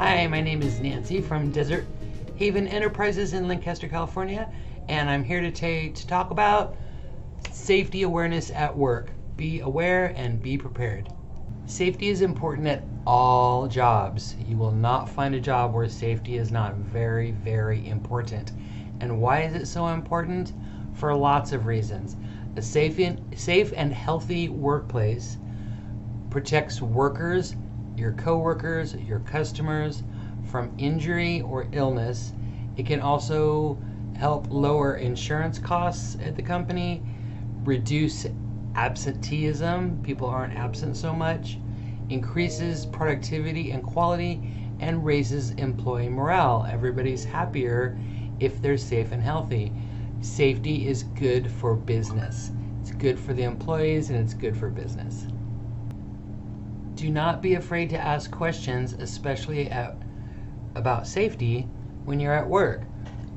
Hi, my name is Nancy from Desert Haven Enterprises in Lancaster, California, and I'm here to talk about safety awareness at work. Be aware and be prepared. Safety is important at all jobs. You will not find a job where safety is not very, very important. And why is it so important? For lots of reasons. A safe and healthy workplace protects workers, your coworkers, your customers from injury or illness. It can also help lower insurance costs at the company, reduce absenteeism, people aren't absent so much, increases productivity and quality, and raises employee morale. Everybody's happier if they're safe and healthy. Safety is good for business. It's good for the employees and it's good for business. Do not be afraid to ask questions, especially about safety when you're at work.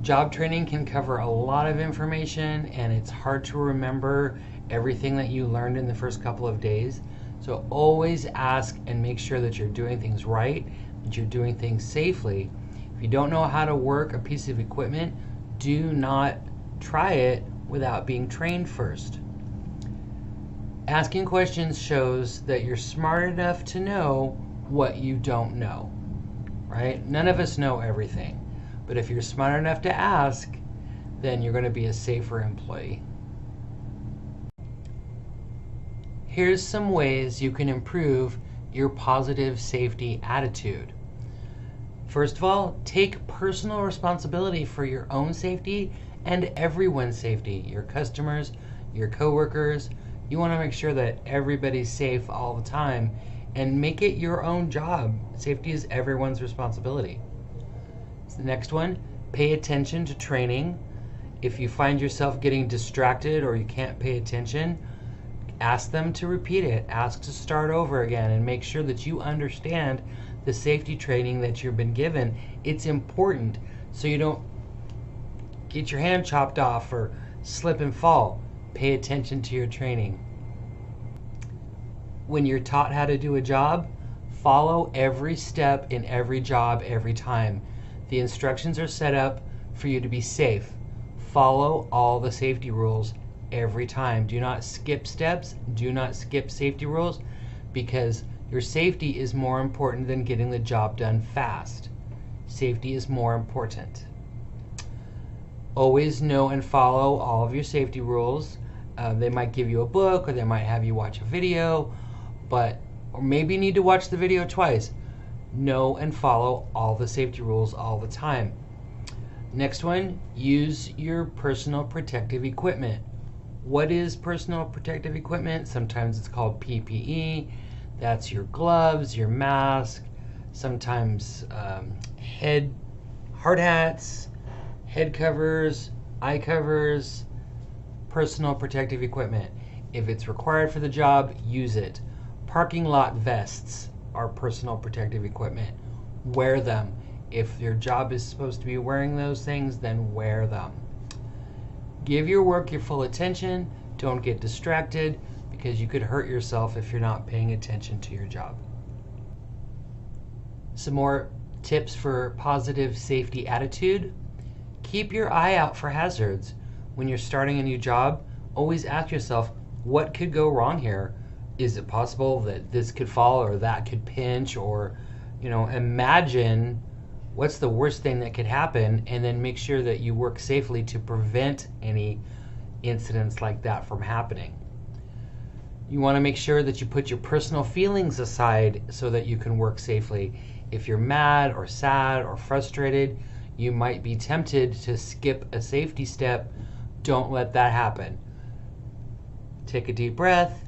Job training can cover a lot of information and it's hard to remember everything that you learned in the first couple of days. So always ask and make sure that you're doing things right, that you're doing things safely. If you don't know how to work a piece of equipment, do not try it without being trained first. Asking questions shows that you're smart enough to know what you don't know, right? None of us know everything, but if you're smart enough to ask, then you're going to be a safer employee. Here's some ways you can improve your positive safety attitude. First of all, take personal responsibility for your own safety and everyone's safety, your customers, your coworkers. You want to make sure that everybody's safe all the time and make it your own job. Safety is everyone's responsibility. So the next one, pay attention to training. If you find yourself getting distracted or you can't pay attention, ask them to repeat it. Ask to start over again and make sure that you understand the safety training that you've been given. It's important so you don't get your hand chopped off or slip and fall. Pay attention to your training. When you're taught how to do a job, follow every step in every job every time. The instructions are set up for you to be safe. Follow all the safety rules every time. Do not skip steps. Do not skip safety rules because your safety is more important than getting the job done fast. Safety is more important. Always know and follow all of your safety rules. They might give you a book or they might have you watch a video, or maybe you need to watch the video twice. Know and follow all the safety rules all the time. Next one, use your personal protective equipment. What is personal protective equipment? Sometimes it's called PPE. That's your gloves, your mask, sometimes hard hats, head covers, eye covers, personal protective equipment. If it's required for the job, use it. Parking lot vests are personal protective equipment. Wear them. If your job is supposed to be wearing those things, then wear them. Give your work your full attention. Don't get distracted because you could hurt yourself if you're not paying attention to your job. Some more tips for positive safety attitude. Keep your eye out for hazards. When you're starting a new job, always ask yourself, what could go wrong here? Is it possible that this could fall or that could pinch, or imagine what's the worst thing that could happen, and then make sure that you work safely to prevent any incidents like that from happening. You want to make sure that you put your personal feelings aside so that you can work safely. If you're mad or sad or frustrated, you might be tempted to skip a safety step. Don't let that happen. Take a deep breath.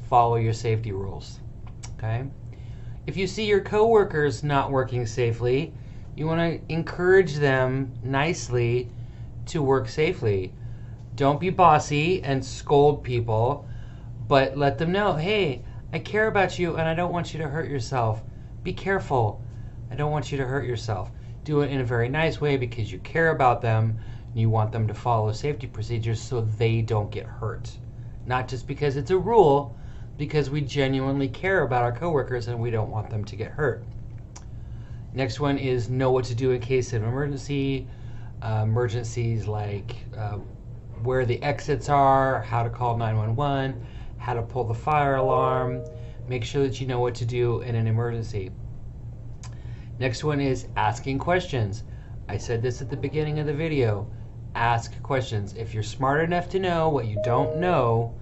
Follow your safety rules. Okay? If you see your coworkers not working safely, you want to encourage them nicely to work safely. Don't be bossy and scold people, but let them know, hey, I care about you and I don't want you to hurt yourself. Be careful. I don't want you to hurt yourself. Do it in a very nice way because you care about them and you want them to follow safety procedures so they don't get hurt. Not just because it's a rule, because we genuinely care about our coworkers and we don't want them to get hurt. Next one is know what to do in case of emergency. Emergencies like where the exits are, how to call 911, how to pull the fire alarm. Make sure that you know what to do in an emergency. Next one is asking questions. I said this at the beginning of the video. Ask questions. If you're smart enough to know what you don't know,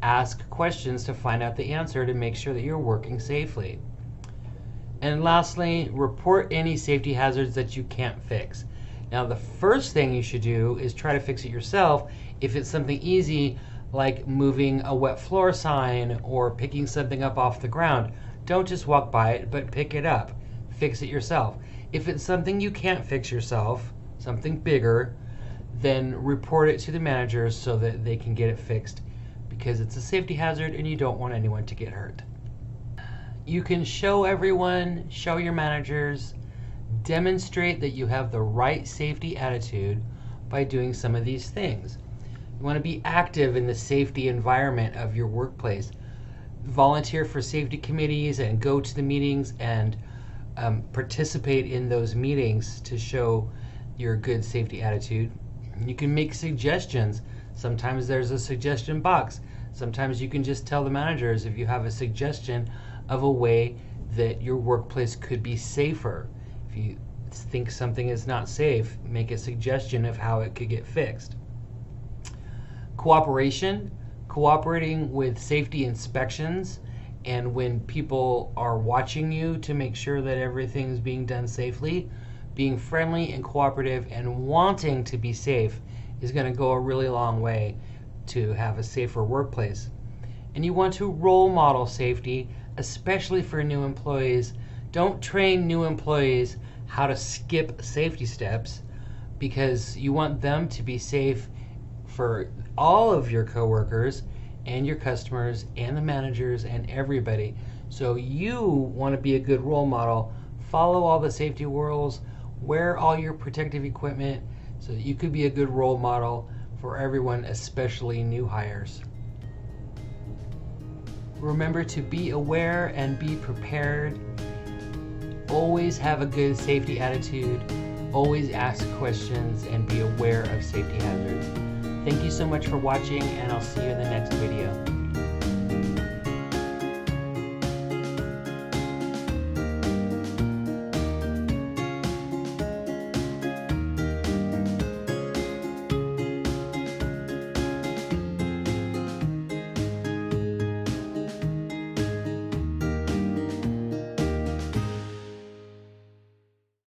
ask questions to find out the answer to make sure that you're working safely. And lastly, report any safety hazards that you can't fix. Now, the first thing you should do is try to fix it yourself. If it's something easy, like moving a wet floor sign or picking something up off the ground, don't just walk by it, but pick it up. Fix it yourself. If it's something you can't fix yourself, something bigger, then report it to the managers so that they can get it fixed, because it's a safety hazard and you don't want anyone to get hurt. You can show everyone, show your managers, demonstrate that you have the right safety attitude by doing some of these things. You want to be active in the safety environment of your workplace. Volunteer for safety committees and go to the meetings and participate in those meetings to show your good safety attitude. You can make suggestions. Sometimes there's a suggestion box. Sometimes you can just tell the managers if you have a suggestion of a way that your workplace could be safer. If you think something is not safe, make a suggestion of how it could get fixed. Cooperation, cooperating with safety inspections, and when people are watching you to make sure that everything's being done safely, being friendly and cooperative and wanting to be safe is going to go a really long way to have a safer workplace. And you want to role model safety, especially for new employees. Don't train new employees how to skip safety steps, because you want them to be safe for all of your coworkers and your customers and the managers and everybody. So you want to be a good role model. Follow all the safety rules, wear all your protective equipment so that you could be a good role model for everyone, especially new hires. Remember to be aware and be prepared. Always have a good safety attitude. Always ask questions and be aware of safety hazards. Thank you so much for watching, and I'll see you in the next video.